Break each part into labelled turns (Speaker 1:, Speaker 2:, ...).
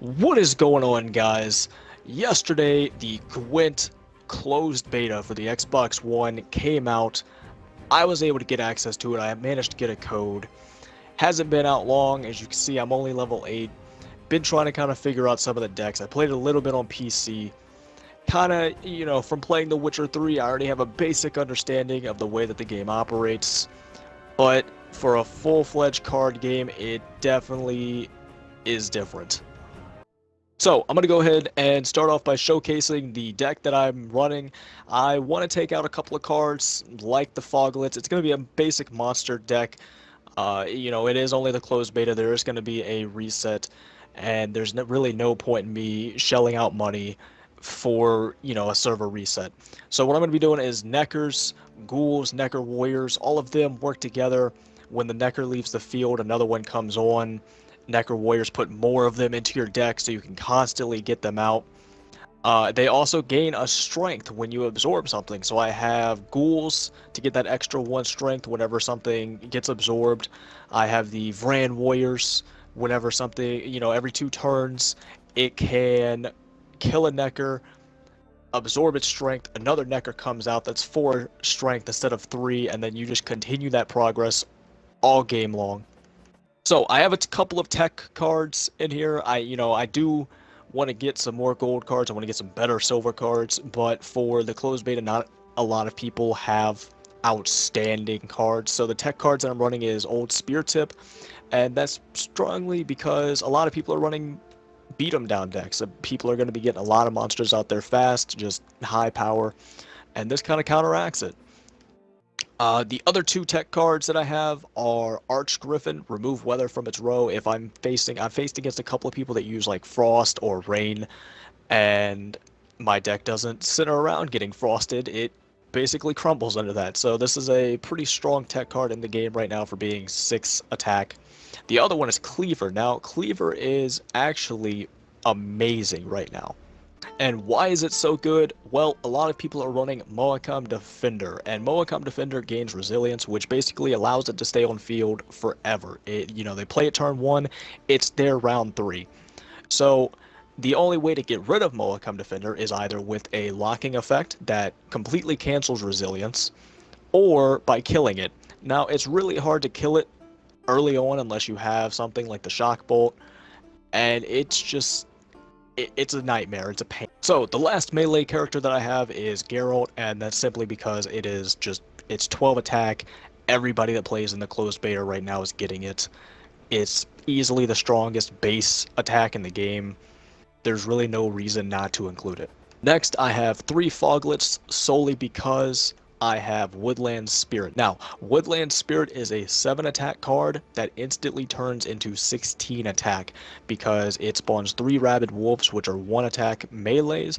Speaker 1: What is going on, guys? Yesterday, the Gwent closed beta for the Xbox One came out. I was able to get access to it. I managed to get a code. Hasn't been out long. As you can see, I'm only level 8. Been trying to kind of figure out some of the decks. I played a little bit on PC. Kind of, from playing The Witcher 3, I already have a basic understanding of the way that the game operates. But for a full-fledged card game, it definitely is different. So, I'm going to go ahead and start off by showcasing the deck that I'm running. I want to take out a couple of cards, like the Foglets. It's going to be a basic monster deck. It is only the closed beta. There is going to be a reset, and there's really no point in me shelling out money for, a server reset. So what I'm going to be doing is Neckers, Ghouls, Necker Warriors, all of them work together. When the Necker leaves the field, another one comes on. Necker Warriors put more of them into your deck so you can constantly get them out. They also gain a strength when you absorb something. So I have Ghouls to get that extra 1 strength whenever something gets absorbed. I have the Vran Warriors whenever something, every 2 turns, it can kill a Necker, absorb its strength, another Necker comes out that's 4 strength instead of 3, and then you just continue that progress all game long. So I have a couple of tech cards in here. I do want to get some more gold cards. I want to get some better silver cards, but for the closed beta, not a lot of people have outstanding cards. So the tech cards that I'm running is Old Spear Tip, and that's strongly because a lot of people are running beat 'em down decks. People are going to be getting a lot of monsters out there fast, just high power, and this kind of counteracts it. The other 2 tech cards that I have are Arch Griffin, remove weather from its row. If I've faced against a couple of people that use like Frost or Rain, and my deck doesn't sit around getting frosted, it basically crumbles under that. So this is a pretty strong tech card in the game right now for being 6 attack. The other one is Cleaver. Now, Cleaver is actually amazing right now. And why is it so good? Well, a lot of people are running Moacom Defender, and Moacom Defender gains resilience, which basically allows it to stay on field forever. They play it turn 1, it's there round 3. So the only way to get rid of Moacom Defender is either with a locking effect that completely cancels resilience, or by killing it. Now, it's really hard to kill it early on unless you have something like the Shock Bolt, and it's a nightmare, it's a pain. So, the last melee character that I have is Geralt, and that's simply because it's 12 attack. Everybody that plays in the closed beta right now is getting it. It's easily the strongest base attack in the game. There's really no reason not to include it. Next, I have 3 Foglets solely because I have Woodland Spirit. Now, Woodland Spirit is a 7 attack card that instantly turns into 16 attack because it spawns 3 Rabid Wolves, which are 1 attack melees,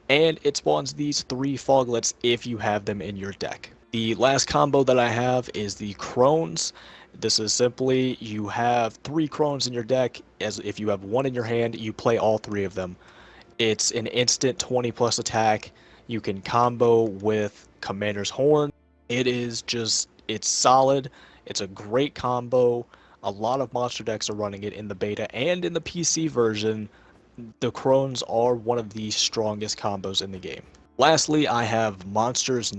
Speaker 1: and it spawns these 3 Foglets if you have them in your deck. The last combo that I have is the Crones. This is simply, you have 3 Crones in your deck. As if you have 1 in your hand, you play all 3 of them. It's an instant 20 plus attack. You can combo with Commander's Horn. It's solid. It's a great combo. A lot of monster decks are running it in the beta and in the PC version. The Crones are one of the strongest combos in the game. Lastly, I have Monster's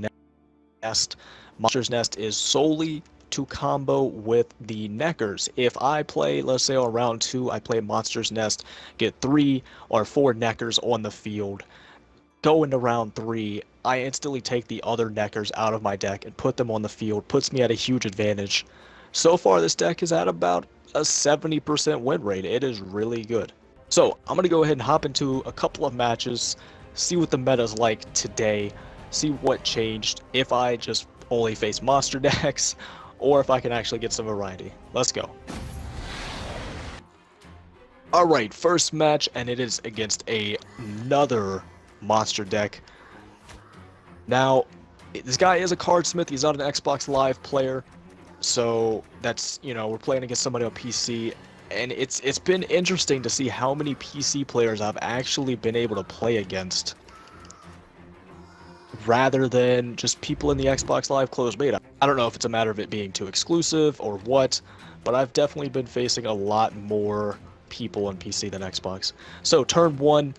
Speaker 1: Nest. Monster's Nest is solely to combo with the Neckers. If I play, let's say on round 2, I play Monster's Nest, get 3 or 4 Neckers on the field, go into round 3, I instantly take the other Neckers out of my deck and put them on the field, puts me at a huge advantage. So far, this deck is at about a 70% win rate. It is really good. So, I'm going to go ahead and hop into a couple of matches, see what the meta's like today, see what changed, if I just only face monster decks, or if I can actually get some variety. Let's go. Alright, first match, and it is against another monster deck. Now, this guy is a cardsmith. He's not an Xbox Live player, so that's, we're playing against somebody on PC, and it's been interesting to see how many PC players I've actually been able to play against, rather than just people in the Xbox Live closed beta. I don't know if it's a matter of it being too exclusive or what, but I've definitely been facing a lot more people on PC than Xbox. So turn 1,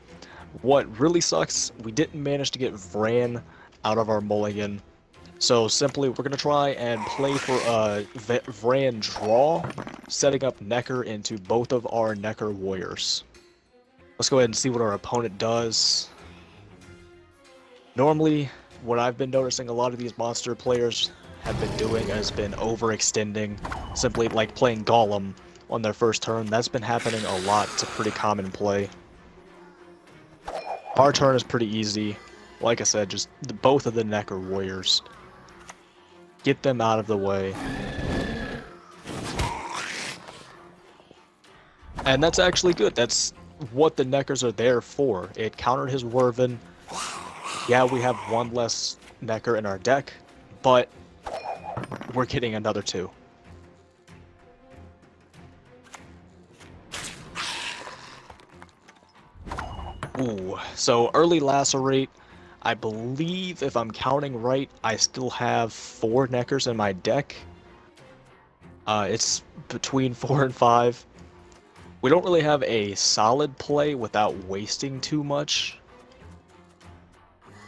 Speaker 1: what really sucks, we didn't manage to get Vran out of our mulligan. So simply, we're going to try and play for a Vran draw, setting up Necker into both of our Necker warriors. Let's go ahead and see what our opponent does. Normally, what I've been noticing a lot of these monster players have been doing has been overextending, simply like playing Golem on their first turn. That's been happening a lot. It's a pretty common play. Our turn is pretty easy. Like I said, just both of the Necker warriors. Get them out of the way. And that's actually good. That's what the Neckers are there for. It countered his Werven. Yeah, we have one less Necker in our deck, but we're getting another 2. Ooh, so early Lacerate. I believe, if I'm counting right, I still have 4 Neckers in my deck. It's between 4 and 5. We don't really have a solid play without wasting too much,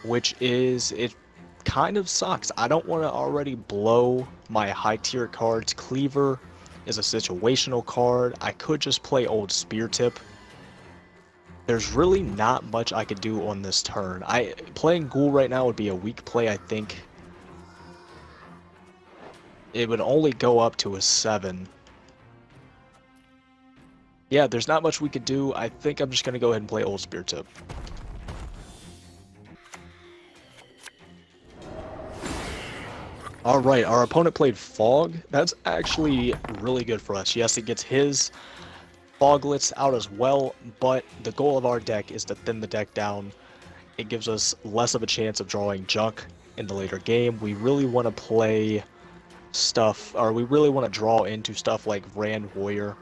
Speaker 1: which is, it kind of sucks. I don't want to already blow my high tier cards. Cleaver is a situational card. I could just play old Spear Tip. There's really not much I could do on this turn. Playing Ghoul right now would be a weak play, I think. It would only go up to a 7. Yeah, there's not much we could do. I think I'm just going to go ahead and play old Spear Tip. Alright, our opponent played Fog. That's actually really good for us. Yes, it gets his Foglets out as well, but the goal of our deck is to thin the deck down. It gives us less of a chance of drawing junk in the later game. We really want to play stuff, or we really want to draw into stuff like Rand Warrior.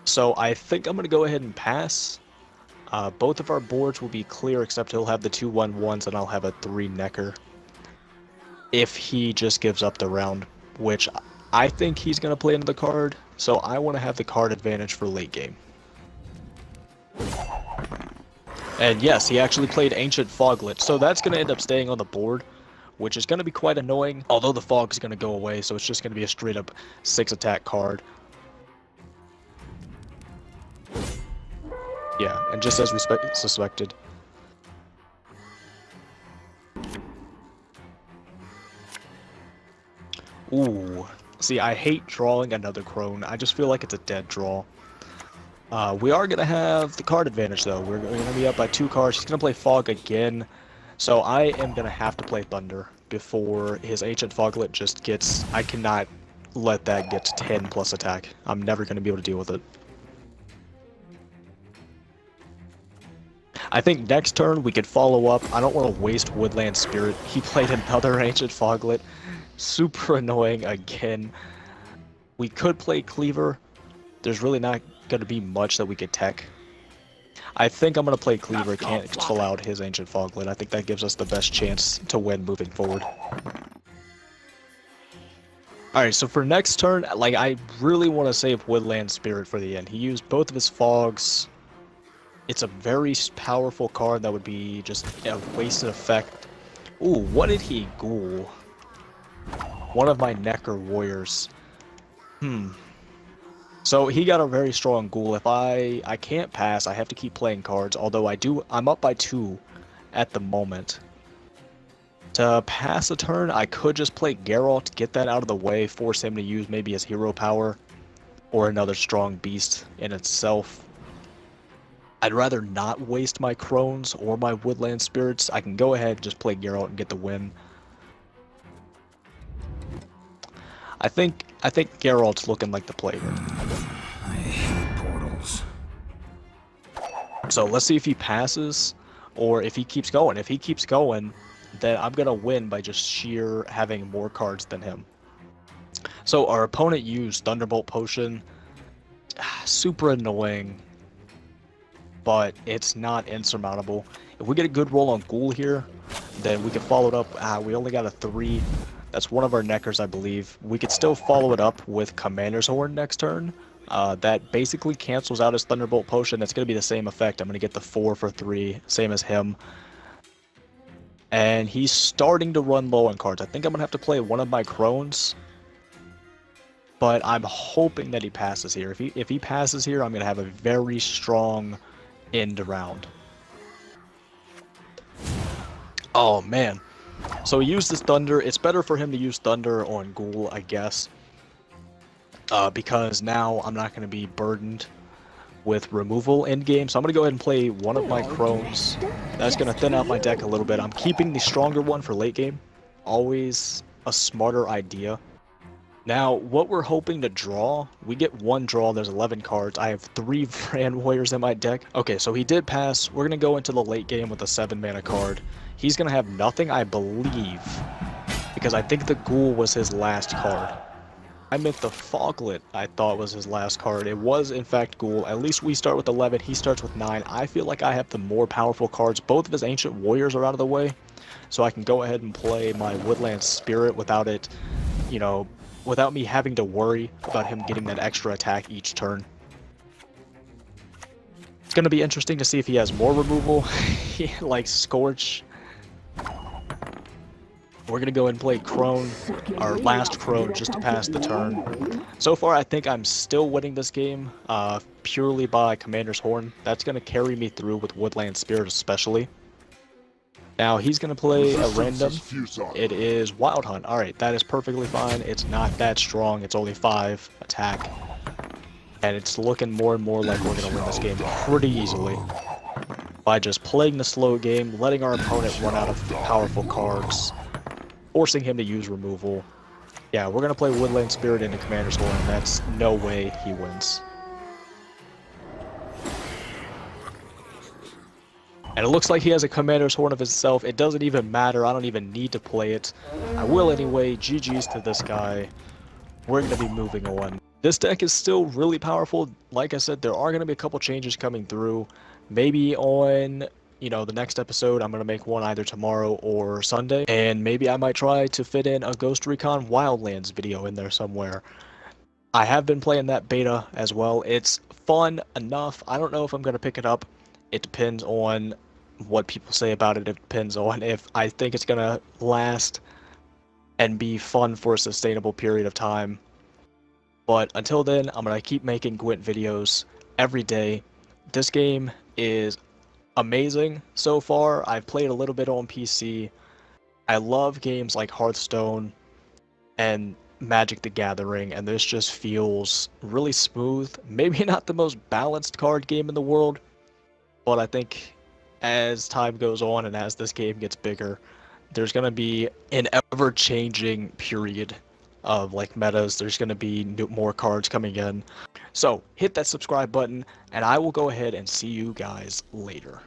Speaker 1: So I think I'm going to go ahead and pass. Both of our boards will be clear, except he'll have the 2/1/1s and I'll have a 3 Necker. If he just gives up the round, which I think he's going to play into the card, so I want to have the card advantage for late game. And yes, he actually played Ancient Foglet, so that's going to end up staying on the board, which is going to be quite annoying, although the fog is going to go away, so it's just going to be a straight up 6 attack card. Yeah, and just as we suspected. Ooh. See, I hate drawing another Crone. I just feel like it's a dead draw. We are going to have the card advantage, though. We're going to be up by 2 cards. He's going to play Fog again. So I am going to have to play Thunder before his Ancient Foglet just gets... I cannot let that get to 10 plus attack. I'm never going to be able to deal with it. I think next turn we could follow up. I don't want to waste Woodland Spirit. He played another Ancient Foglet. Super annoying again. We could play Cleaver. There's really not going to be much that we could tech. I think I'm going to play Cleaver, cancel out his Ancient Foglet. I think that gives us the best chance to win moving forward. Alright, so for next turn, like, I really want to save Woodland Spirit for the end. He used both of his Fogs. It's a very powerful card that would be just a wasted effect. Ooh, what did he ghoul? One of my Necker warriors. So he got a very strong ghoul. If I can't pass, I have to keep playing cards, although I'm up by 2 at the moment. To pass a turn, I could just play Geralt, get that out of the way, force him to use maybe his hero power, or another strong beast in itself. I'd rather not waste my Crones or my Woodland Spirits. I can go ahead and just play Geralt and get the win. I think Geralt's looking like the play here.
Speaker 2: I hate portals.
Speaker 1: So let's see if he passes or if he keeps going. If he keeps going, then I'm gonna win by just sheer having more cards than him. So our opponent used Thunderbolt Potion. Super annoying, but it's not insurmountable. If we get a good roll on Ghoul here, then we can follow it up. We only got a 3. That's one of our Neckers, I believe. We could still follow it up with Commander's Horn next turn, that basically cancels out his Thunderbolt potion. That's going to be the same effect. I'm going to get the 4 for 3, same as him. And he's starting to run low on cards. I think I'm going to have to play one of my Crones. But I'm hoping that he passes here. If he passes here, I'm going to have a very strong end round. Oh, man. So he used his Thunder. It's better for him to use Thunder on Ghoul, I guess. Because now I'm not going to be burdened with removal end game. So I'm going to go ahead and play one of my Crones. That's going to thin out my deck a little bit. I'm keeping the stronger one for late game. Always a smarter idea. Now, what we're hoping to draw, we get one draw, there's 11 cards. I have 3 Brand Warriors in my deck. Okay, so he did pass. We're going to go into the late game with a 7 mana card. He's going to have nothing, I believe, because I think the Ghoul was his last card. I meant the Foglet, I thought was his last card. It was, in fact, Ghoul. At least we start with 11, he starts with 9. I feel like I have the more powerful cards. Both of his Ancient Warriors are out of the way, so I can go ahead and play my Woodland Spirit without it, you know, without me having to worry about him getting that extra attack each turn. It's going to be interesting to see if he has more removal, like Scorch. We're going to go ahead and play Crone, our last Crone, just to pass the turn. So far, I think I'm still winning this game, purely by Commander's Horn. That's going to carry me through with Woodland Spirit especially. Now, he's going to play a random. It is Wild Hunt. Alright, that is perfectly fine. It's not that strong. It's only 5 attack. And it's looking more and more like we're going to win this game pretty easily. By just playing the slow game, letting our opponent run out of powerful cards, forcing him to use removal. Yeah, we're going to play Woodland Spirit into Commander's Horn, and that's no way he wins. And it looks like he has a Commander's Horn of himself. It doesn't even matter. I don't even need to play it. I will anyway. GG's to this guy. We're going to be moving on. This deck is still really powerful. Like I said, there are going to be a couple changes coming through. Maybe on, you know, the next episode, I'm going to make one either tomorrow or Sunday. And maybe I might try to fit in a Ghost Recon Wildlands video in there somewhere. I have been playing that beta as well. It's fun enough. I don't know if I'm going to pick it up. It depends on what people say about it. It depends on if I think it's gonna last and be fun for a sustainable period of time. But until then, I'm gonna keep making Gwent videos every day. This game is amazing so far. I've played a little bit on PC. I love games like Hearthstone and Magic the Gathering, and this just feels really smooth. Maybe not the most balanced card game in the world, but I think as time goes on and as this game gets bigger, there's going to be an ever-changing period of like metas. There's going to be more cards coming in. So hit that subscribe button, and I will go ahead and see you guys later.